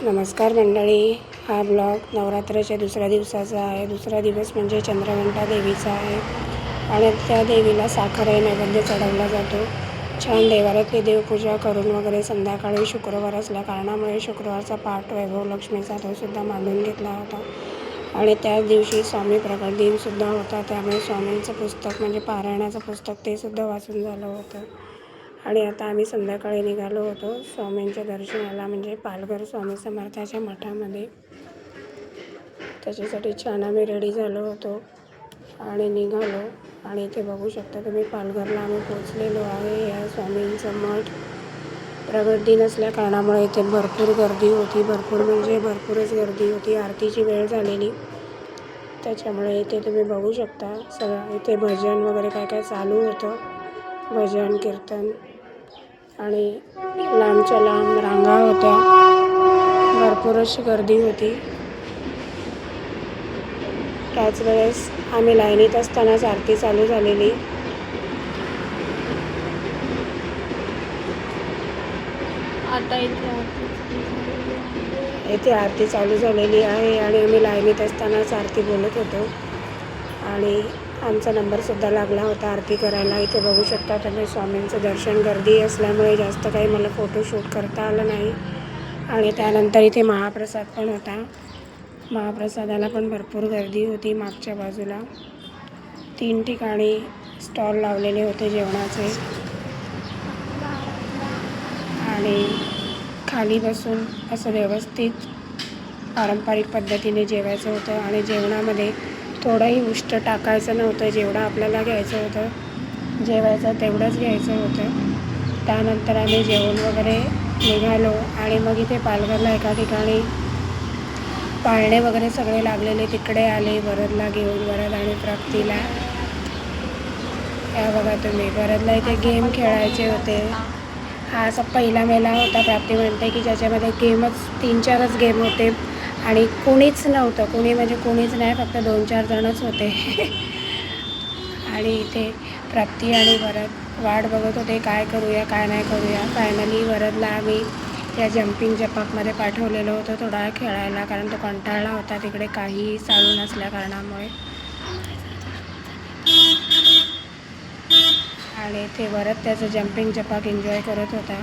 नमस्कार मंडळी, हा ब्लॉग नवरात्राच्या दुसऱ्या दिवसाचा आहे. दुसरा दिवस म्हणजे चंद्रघंटा देवीचा आहे आणि त्या देवीला साखर नैवेद्य चढवला जातो. छान देवाऱ्यातली देवपूजा करून वगैरे संध्याकाळी शुक्रवार असल्या कारणामुळे शुक्रवारचा पाठ वैभव लक्ष्मीचा तोसुद्धा मांडून घेतला होता आणि त्याच दिवशी स्वामी प्रकट दिनसुद्धा होता. त्यामुळे स्वामींचं पुस्तक म्हणजे पारायणाचं पुस्तक ते सुद्धा वाचून झालं होतं. आणि आता आम्ही संध्याकाळी निघालो होतो स्वामींच्या दर्शनाला, म्हणजे पालघर स्वामी समर्थाच्या मठामध्ये. त्याच्यासाठी छान आम्ही रेडी झालो होतो आणि निघालो. आणि इथे बघू शकता तुम्ही, पालघरला आम्ही पोचलेलो आहे. या स्वामींचं मठ प्रगट दिन असल्या कारणामुळे इथे भरपूर गर्दी होती. भरपूरच गर्दी होती. आरतीची वेळ झालेली, त्याच्यामुळे इथे तुम्ही बघू शकता सगळं. इथे भजन वगैरे काय काय चालू होतं, भजन कीर्तन, आणि लांबच्या लांब रांगा होत्या. भरपूर अशी गर्दी होती. त्याच वेळेस आम्ही लाईनीत असतानाच आरती चालू झालेली. आता इथे आरती चालू झालेली आहे आणि आम्ही लाईनीत असतानाच आरती बोलत होतो आणि आमचा नंबरसुद्धा लागला होता आरती करायला. इथे बघू शकता तुम्ही स्वामींचं दर्शन. गर्दी असल्यामुळे जास्त काही मला फोटोशूट करता आलं नाही. आणि त्यानंतर इथे महाप्रसाद पण होता. महाप्रसादाला पण भरपूर गर्दी होती. मागच्या बाजूला 3 ठिकाणी स्टॉल लावलेले होते जेवणाचे आणि खाली बसून असं व्यवस्थित पारंपरिक पद्धतीने जेवायचं होतं. आणि जेवणामध्ये थोडंही उष्ट टाकायचं नव्हतं. जेवढं आपल्याला घ्यायचं होतं जेवायचं तेवढंच घ्यायचं होतं. त्यानंतर आम्ही जेवण वगैरे निघालो आणि मग इथे पालघरला एका ठिकाणी पाळणे वगैरे सगळे लागलेले, तिकडे आले वरदला घेऊन. वरद आणि प्राप्तीला, या बघा तुम्ही, वरदला इथे गेम खेळायचे होते. हा असा पहिला मेळा होता, प्राप्ती म्हणते की ज्याच्यामध्ये गेमच 3-4च गेम होते आणि कुणीच नव्हतं. कुणी म्हणजे कुणीच नाही, फक्त 2-4 जणच होते. आणि इथे प्राप्ती आणि वरद वाट बघत होते काय करूया काय नाही करूया. फायनली वरदला आम्ही या जम्पिंग जपाकमध्ये पाठवलेलं होतं थोडा वेळ खेळायला, कारण तो कंटाळला होता तिकडे काहीही चालू नसल्या कारणामुळे. आणि ते वरद त्याचं जम्पिंग जपाक एन्जॉय करत होता.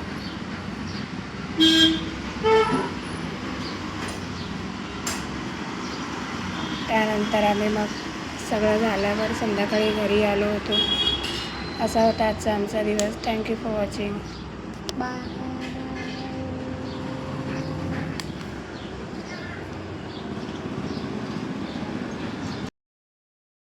त्यानंतर आम्ही मग सगळं झाल्यावर संध्याकाळी घरी आलो होतो. असा होता आजचा आमचा दिवस. Thank you for watching. बाय.